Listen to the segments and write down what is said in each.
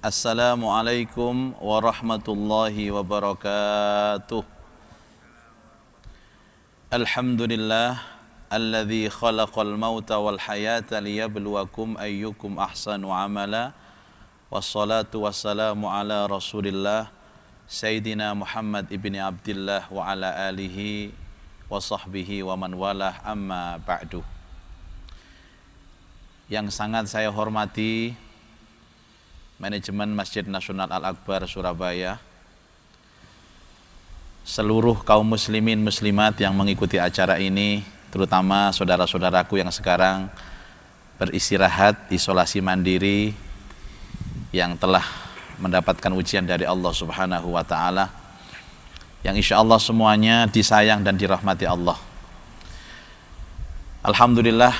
Assalamualaikum warahmatullahi wabarakatuh. Alhamdulillah alladzi khalaqal mauta wal hayata liyabluwakum ayyukum ahsanu amala. Wassalatu wassalamu ala Rasulillah Sayyidina Muhammad ibni Abdillah wa ala alihi wa sahbihi wa man walah, amma ba'du. Yang sangat saya hormati manajemen Masjid Nasional Al-Akbar Surabaya, seluruh kaum muslimin muslimat yang mengikuti acara ini, terutama saudara-saudaraku yang sekarang beristirahat isolasi mandiri, yang telah mendapatkan ujian dari Allah Subhanahu wa ta'ala, yang insya Allah semuanya disayang dan dirahmati Allah. Alhamdulillah,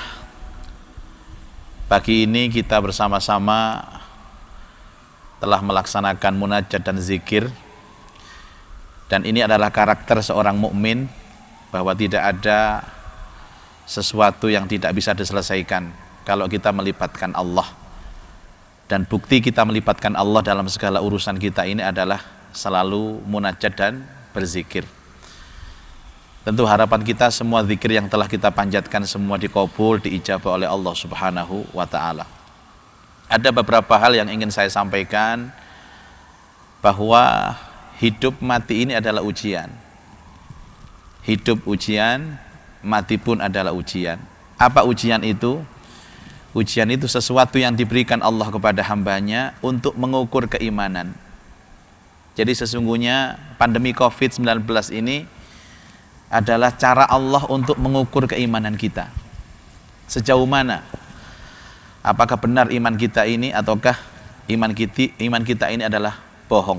pagi ini kita bersama-sama telah melaksanakan munajat dan zikir, dan ini adalah karakter seorang mukmin, bahwa tidak ada sesuatu yang tidak bisa diselesaikan kalau kita melibatkan Allah. Dan bukti kita melibatkan Allah dalam segala urusan kita ini adalah selalu munajat dan berzikir. Tentu harapan kita semua zikir yang telah kita panjatkan semua dikabul, diijabah oleh Allah Subhanahu wa ta'ala. Ada beberapa hal yang ingin saya sampaikan, bahwa hidup mati ini adalah ujian. Hidup ujian, mati pun adalah ujian. Apa ujian itu? Ujian itu sesuatu yang diberikan Allah kepada hambanya untuk mengukur keimanan. Jadi sesungguhnya pandemi COVID-19 ini adalah cara Allah untuk mengukur keimanan kita. Sejauh mana? Apakah benar iman kita ini, ataukah iman kita ini adalah bohong?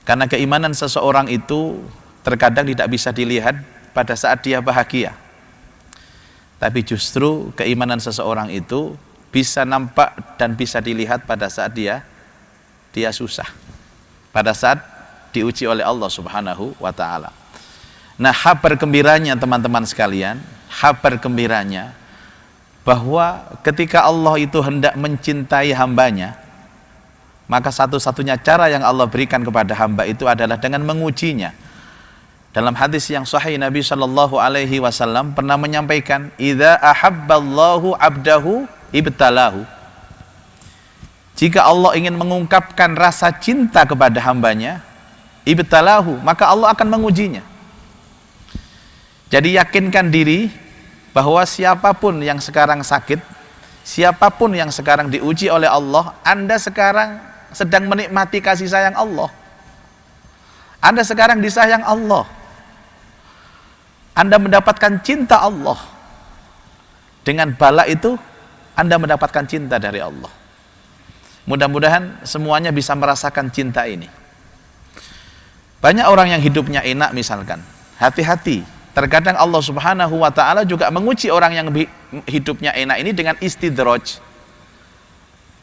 Karena keimanan seseorang itu terkadang tidak bisa dilihat pada saat dia bahagia. Tapi justru keimanan seseorang itu bisa nampak dan bisa dilihat pada saat dia susah, pada saat diuji oleh Allah Subhanahu wa ta'ala. Nah, kabar gembiranya teman-teman sekalian, kabar gembiranya bahwa ketika Allah itu hendak mencintai hambanya, maka satu-satunya cara yang Allah berikan kepada hamba itu adalah dengan mengujinya. Dalam hadis yang sahih, Nabi Shallallahu Alaihi Wasallam pernah menyampaikan, "Idza ahabballahu abdahu ibtalahu." Jika Allah ingin mengungkapkan rasa cinta kepada hambanya, ibtalahu, maka Allah akan mengujinya. Jadi yakinkan diri bahwa siapapun yang sekarang sakit, siapapun yang sekarang diuji oleh Allah, Anda sekarang sedang menikmati kasih sayang Allah. Anda sekarang disayang Allah. Anda mendapatkan cinta Allah. Dengan bala itu Anda mendapatkan cinta dari Allah. Mudah-mudahan semuanya bisa merasakan cinta ini. Banyak orang yang hidupnya enak misalkan. Hati-hati, terkadang Allah Subhanahu wa ta'ala juga menguji orang yang hidupnya enak ini dengan istidraj.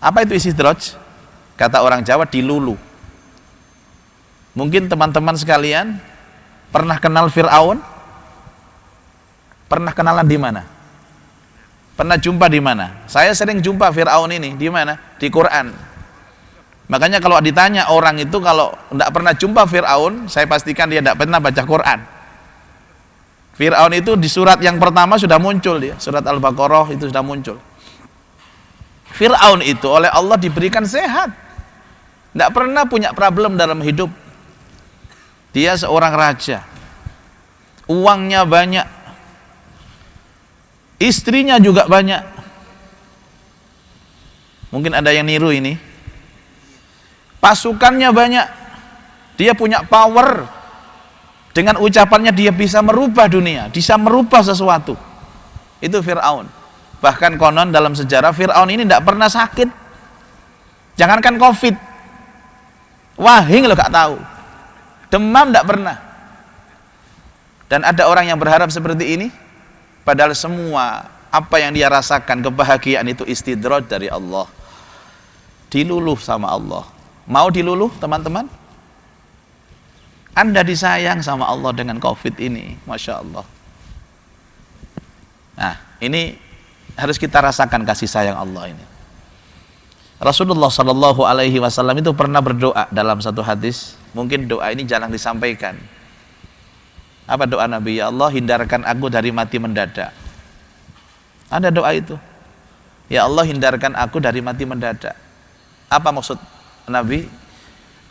Apa itu istidraj? Kata orang Jawa, dilulu. Mungkin teman-teman sekalian pernah kenal Fir'aun? Pernah kenalan di mana? Pernah jumpa di mana? Saya sering jumpa Fir'aun ini di mana? Di Quran. Makanya kalau ditanya orang itu kalau tidak pernah jumpa Fir'aun, saya pastikan dia tidak pernah baca Quran. Fir'aun itu di surat yang pertama sudah muncul dia, surat Al-Baqarah itu sudah muncul. Fir'aun itu oleh Allah diberikan sehat, tidak pernah punya problem dalam hidup. Dia seorang raja, uangnya banyak, istrinya juga banyak. Mungkin ada yang niru ini. Pasukannya banyak, dia punya power. Dengan ucapannya dia bisa merubah dunia, bisa merubah sesuatu. Itu Fir'aun. Bahkan konon dalam sejarah Fir'aun ini tidak pernah sakit. Jangankan COVID, wahing lo gak tahu, demam tidak pernah. Dan ada orang yang berharap seperti ini, padahal semua apa yang dia rasakan, kebahagiaan itu istidraj dari Allah. Diluluh sama Allah. Mau diluluh teman-teman? Anda disayang sama Allah dengan COVID ini, Masya Allah. Nah, ini harus kita rasakan kasih sayang Allah ini. Rasulullah Shallallahu Alaihi Wasallam itu pernah berdoa dalam satu hadis. Mungkin doa ini jarang disampaikan. Apa doa Nabi? Ya Allah, hindarkan aku dari mati mendadak. Ada doa itu. Ya Allah, hindarkan aku dari mati mendadak. Apa maksud Nabi?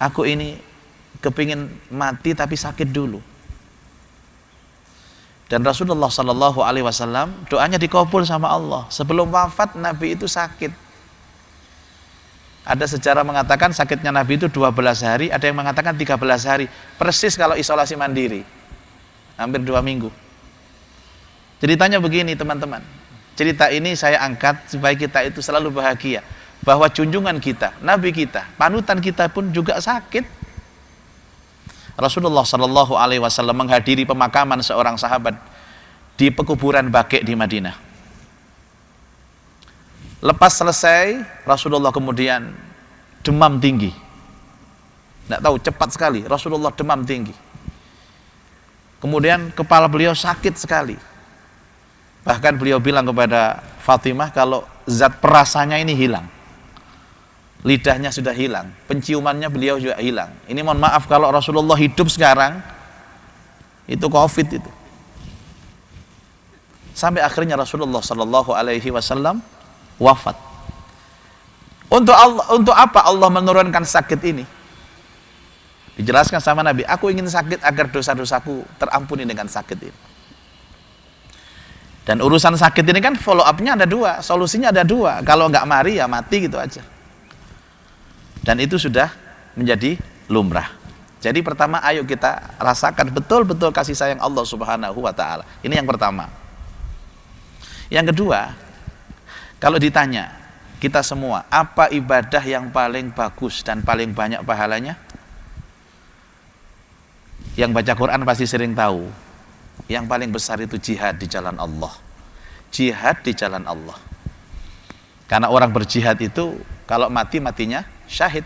Aku ini kepingin mati tapi sakit dulu. Dan Rasulullah Shallallahu Alaihi Wasallam doanya dikabul sama Allah. Sebelum wafat Nabi itu sakit. Ada sejarah mengatakan sakitnya Nabi itu 12 hari, ada yang mengatakan 13 hari. Persis kalau isolasi mandiri. Hampir 2 minggu. Ceritanya begini teman-teman. Cerita ini saya angkat supaya kita itu selalu bahagia. Bahwa junjungan kita, Nabi kita, panutan kita pun juga sakit. Rasulullah Shallallahu Alaihi Wasallam menghadiri pemakaman seorang sahabat di pekuburan Baqi' di Madinah. Lepas selesai, Rasulullah kemudian demam tinggi. Tidak tahu, cepat sekali Rasulullah demam tinggi. Kemudian kepala beliau sakit sekali. Bahkan beliau bilang kepada Fatimah kalau zat perasanya ini hilang. Lidahnya sudah hilang, penciumannya beliau juga hilang. Ini mohon maaf kalau Rasulullah hidup sekarang, itu COVID itu. Sampai akhirnya Rasulullah Shallallahu Alaihi Wasallam wafat. Untuk apa Allah menurunkan sakit ini? Dijelaskan sama Nabi, aku ingin sakit agar dosa-dosaku terampuni dengan sakit ini. Dan urusan sakit ini kan follow up-nya ada 2, solusinya ada 2. Kalau nggak mari ya mati gitu aja. Dan itu sudah menjadi lumrah. Jadi pertama ayo kita rasakan betul-betul kasih sayang Allah Subhanahu wa taala. Ini yang pertama. Yang kedua, kalau ditanya kita semua, apa ibadah yang paling bagus dan paling banyak pahalanya? Yang baca Quran pasti sering tahu. Yang paling besar itu jihad di jalan Allah. Jihad di jalan Allah. Karena orang berjihad itu kalau mati, matinya syahid.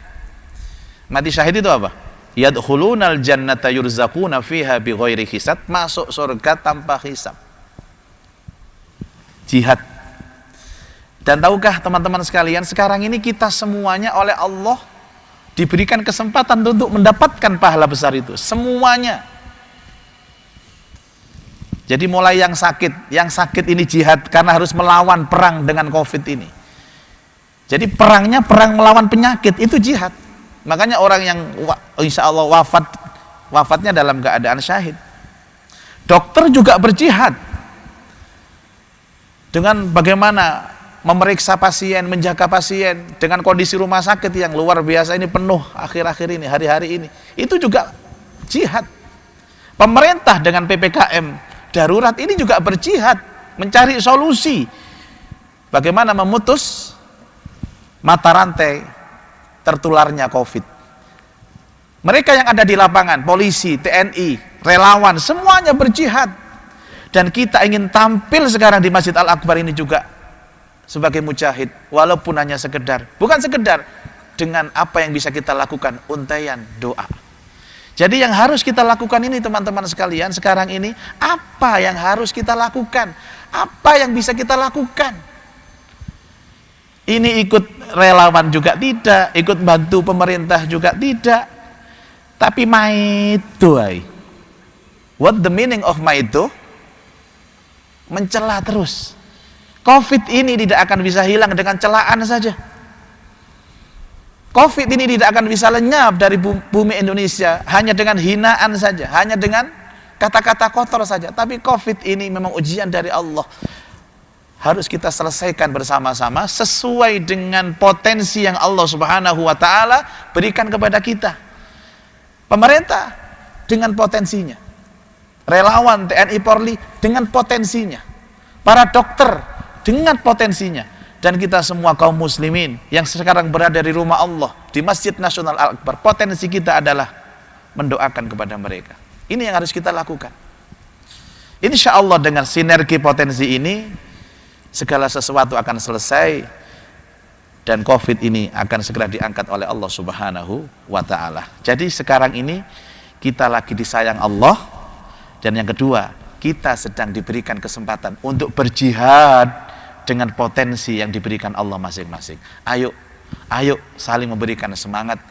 Mati syahid itu apa? Yadkhulunal jannata yurzaquna fiha bighairi hisab, masuk surga tanpa hisab. Jihad. Dan tahukah teman-teman sekalian, sekarang ini kita semuanya oleh Allah diberikan kesempatan untuk mendapatkan pahala besar itu. Semuanya. Jadi mulai yang sakit ini jihad karena harus melawan perang dengan COVID ini. Jadi perangnya perang melawan penyakit, itu jihad. Makanya orang yang insya Allah wafatnya dalam keadaan syahid. Dokter juga berjihad dengan bagaimana memeriksa pasien, menjaga pasien dengan kondisi rumah sakit yang luar biasa ini penuh akhir-akhir ini, hari-hari ini. Itu juga jihad. Pemerintah dengan PPKM darurat ini juga berjihad, mencari solusi bagaimana memutus mata rantai tertularnya COVID. Mereka yang ada di lapangan, polisi, TNI, relawan, semuanya berjihad. Dan kita ingin tampil sekarang di Masjid Al-Akbar ini juga sebagai mujahid, walaupun hanya sekedar, bukan sekedar, dengan apa yang bisa kita lakukan, untaian doa. Jadi yang harus kita lakukan ini teman-teman sekalian, sekarang ini, apa yang harus kita lakukan? Apa yang bisa kita lakukan? Ini ikut relawan juga tidak, ikut bantu pemerintah juga tidak. Tapi maitu, what the meaning of maitu? Mencela terus. COVID ini tidak akan bisa hilang dengan celaan saja. COVID ini tidak akan bisa lenyap dari bumi Indonesia hanya dengan hinaan saja, hanya dengan kata-kata kotor saja. Tapi COVID ini memang ujian dari Allah. Harus kita selesaikan bersama-sama sesuai dengan potensi yang Allah Subhanahu wa taala berikan kepada kita. Pemerintah dengan potensinya. Relawan TNI Polri dengan potensinya. Para dokter dengan potensinya, dan kita semua kaum muslimin yang sekarang berada di rumah Allah di Masjid Nasional Al-Akbar, potensi kita adalah mendoakan kepada mereka. Ini yang harus kita lakukan. Insya Allah dengan sinergi potensi ini segala sesuatu akan selesai dan COVID ini akan segera diangkat oleh Allah Subhanahu wa taala. Jadi sekarang ini kita lagi disayang Allah, dan yang kedua, kita sedang diberikan kesempatan untuk berjihad dengan potensi yang diberikan Allah masing-masing. Ayo Ayo saling memberikan semangat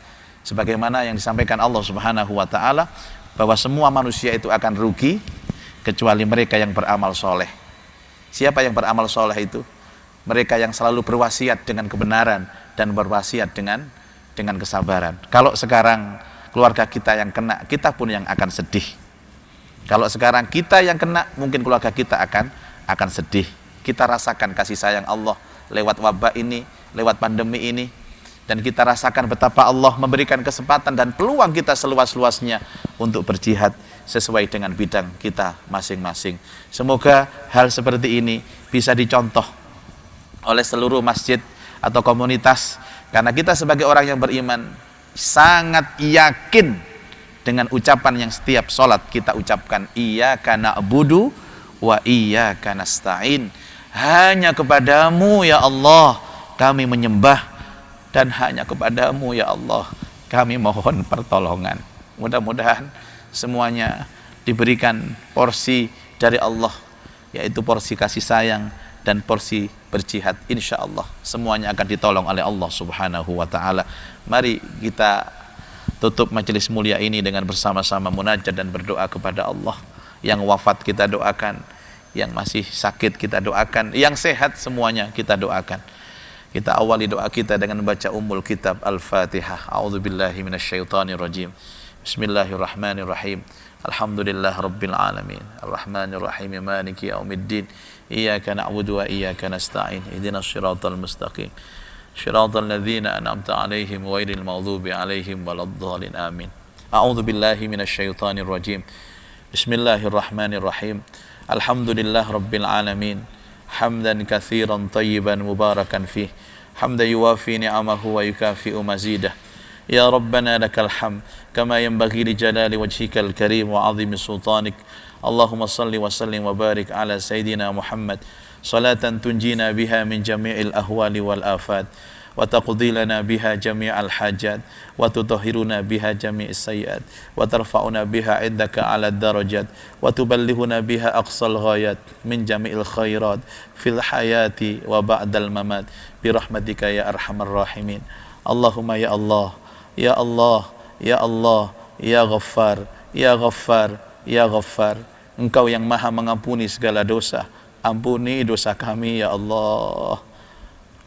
sebagaimana yang disampaikan Allah Subhanahu wa taala bahwa semua manusia itu akan rugi kecuali mereka yang beramal soleh. Siapa yang beramal soleh itu? Mereka yang selalu berwasiat dengan kebenaran dan berwasiat dengan kesabaran. Kalau sekarang keluarga kita yang kena, kita pun yang akan sedih. Kalau sekarang kita yang kena, mungkin keluarga kita akan sedih. Kita rasakan kasih sayang Allah lewat wabah ini, lewat pandemi ini, dan kita rasakan betapa Allah memberikan kesempatan dan peluang kita seluas-luasnya untuk berjihad sesuai dengan bidang kita masing-masing. Semoga hal seperti ini bisa dicontoh oleh seluruh masjid atau komunitas, karena kita sebagai orang yang beriman sangat yakin dengan ucapan yang setiap sholat kita ucapkan, iyyaka na'budu wa iyyaka nasta'in. Hanya kepadamu ya Allah kami menyembah, dan hanya kepadamu ya Allah kami mohon pertolongan. Mudah-mudahan semuanya diberikan porsi dari Allah, yaitu porsi kasih sayang dan porsi berjihad. Insya Allah semuanya akan ditolong oleh Allah Subhanahu wa ta'ala. Mari kita tutup majelis mulia ini dengan bersama-sama munajat dan berdoa kepada Allah. Yang wafat kita doakan, yang masih sakit kita doakan, yang sehat semuanya kita doakan. Kita awali doa kita dengan membaca ummul kitab Al-Fatihah. A'udzubillahi minasyaitonirrajim. Bismillahirrahmanirrahim. Alhamdulillah rabbil alamin. Arrahmanirrahim. Maliki yaumiddin. Iyyaka na'budu wa iyyaka nasta'in. Ihdinas siratal mustaqim. Shiratal ladzina an'amta 'alaihim ghairil maghdubi 'alaihim waladdallin. Amin. A'udzubillahi minasyaitonirrajim. Bismillahirrahmanirrahim. Alhamdulillah rabbil alamin. Hamdan katsiran tayyiban mubarakan fih. Hamdan yuwafi ni'amahu wa yukafi'u mazidah. Ya Rabbana lakal hamd kama yanbaghi li jalali wajhikal karim wa 'azimi sultanik. Allahumma salli wa sallim wa barik ala sayyidina Muhammad salatan tunjina biha min jami'il ahwali wal afat wa taqdi lana biha jami'al hajat wa tutahhiruna biha jami'is sayyiat wa tarfa'una biha 'indaka 'ala darajat wa tuballighuna biha aqsal ghayat min jami'il khairat fil hayati wa ba'dal mamat bi rahmatika ya arhamar rahimin. Allahumma ya Allah, ya Allah, ya Allah, ya Ghaffar, ya Ghaffar, ya Ghaffar. Engkau yang maha mengampuni segala dosa, ampuni dosa kami ya Allah,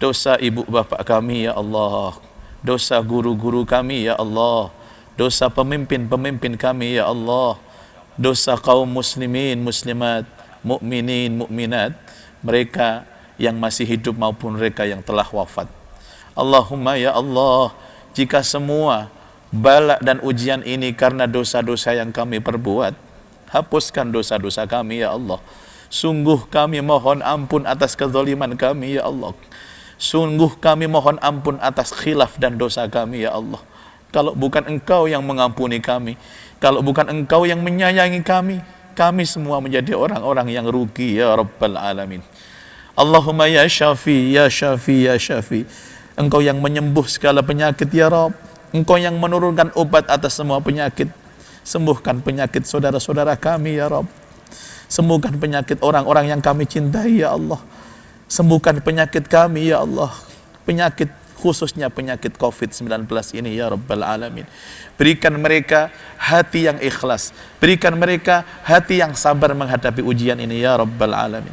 dosa ibu bapak kami ya Allah, dosa guru-guru kami ya Allah, dosa pemimpin-pemimpin kami ya Allah, dosa kaum muslimin, muslimat, mukminin, mukminat, mereka yang masih hidup maupun mereka yang telah wafat. Allahumma ya Allah, jika semua bala dan ujian ini karena dosa-dosa yang kami perbuat, hapuskan dosa-dosa kami ya Allah. Sungguh kami mohon ampun atas kezaliman kami ya Allah. Sungguh kami mohon ampun atas khilaf dan dosa kami ya Allah. Kalau bukan Engkau yang mengampuni kami, kalau bukan Engkau yang menyayangi kami, kami semua menjadi orang-orang yang rugi ya Rabbal Alamin. Allahumma ya Syafi, ya Syafi, ya Syafi. Engkau yang menyembuh segala penyakit ya Rabb. Engkau yang menurunkan obat atas semua penyakit. Sembuhkan penyakit saudara-saudara kami ya Rabb. Sembuhkan penyakit orang-orang yang kami cintai ya Allah. Sembuhkan penyakit kami ya Allah. Penyakit khususnya penyakit COVID-19 ini ya Rabbal Alamin. Berikan mereka hati yang ikhlas. Berikan mereka hati yang sabar menghadapi ujian ini ya Rabbal Alamin.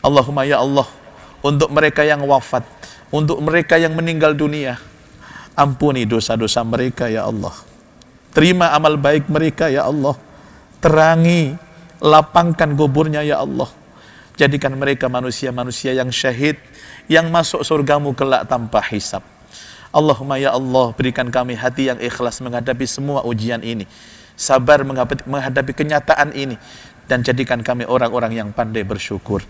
Allahumma ya Allah, untuk mereka yang wafat, untuk mereka yang meninggal dunia, ampuni dosa-dosa mereka ya Allah. Terima amal baik mereka ya Allah. Terangi, lapangkan kuburnya ya Allah. Jadikan mereka manusia-manusia yang syahid, yang masuk surgamu kelak tanpa hisab. Allahumma ya Allah, berikan kami hati yang ikhlas menghadapi semua ujian ini, sabar menghadapi kenyataan ini, dan jadikan kami orang-orang yang pandai bersyukur.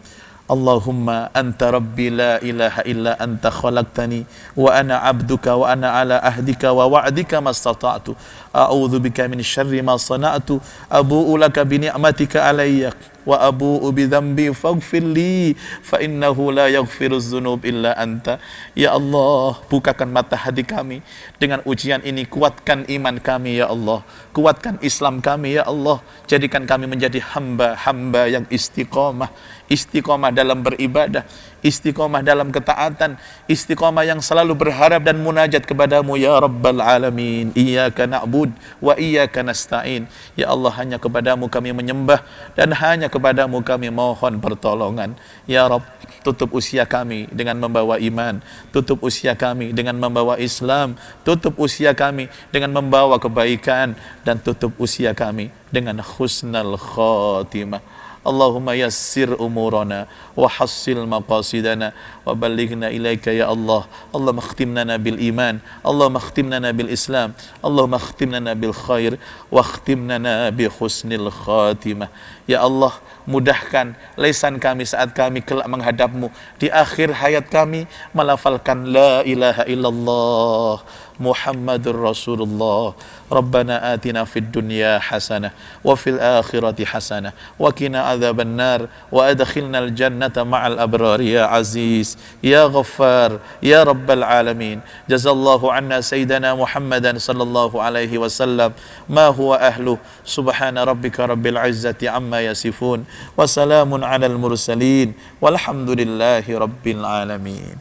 Allahumma anta rabbi la ilaha illa anta khalaqtani wa ana abduka wa ana ala ahdika wa wa'dika mastata'tu a'udzu bika min syarri ma sana'tu abu'u laka bi ni'matika alayya wa abu'u bidzambi faghfir li fa innahu la yaghfiruz dzunub illa anta. Ya Allah, bukakan mata hati kami dengan ujian ini, kuatkan iman kami ya Allah, kuatkan Islam kami ya Allah, jadikan kami menjadi hamba-hamba yang istiqomah, istiqomah dalam beribadah, istiqomah dalam ketaatan, istiqomah yang selalu berharap dan munajat kepadamu ya Rabbal Alamin. Iyyaka na'bud wa iyyaka nasta'in. Ya Allah, hanya kepadamu kami menyembah dan hanya kepadamu kami mohon pertolongan. Ya Rabb, tutup usia kami dengan membawa iman, tutup usia kami dengan membawa Islam, tutup usia kami dengan membawa kebaikan, dan tutup usia kami dengan husnul khatimah. Allahumma yassir umurana wa hassil maqasidana wa ballighna ilaika ya Allah. Allahumma khtimna bil iman, Allahumma khtimna bil Islam, Allahumma khtimna bil khair wa khtimna bi husnil khatimah. Ya Allah, mudahkan lisan kami saat kami kelak menghadapmu di akhir hayat kami, melafalkan la ilaha illallah Muhammadur Rasulullah. Rabbana atina fid dunya hasanah wa fil akhirati hasanah wa qina adzaban nar wa adkhilnal jannata ma'al abrar ya aziz ya ghaffar ya rabbal alamin. Jazallahu anna sayyidana Muhammadan sallallahu alaihi wasallam ma huwa ahlu. Subhana rabbika rabbil izzati amma yasifun wa salamun alal mursalin walhamdulillahi rabbil alamin.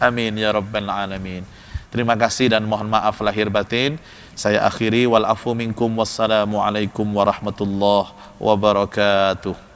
Amin ya rabbal alamin. Terima kasih dan mohon maaf lahir batin. Saya akhiri, wal afu minkum, wassalamu alaikum warahmatullahi wabarakatuh.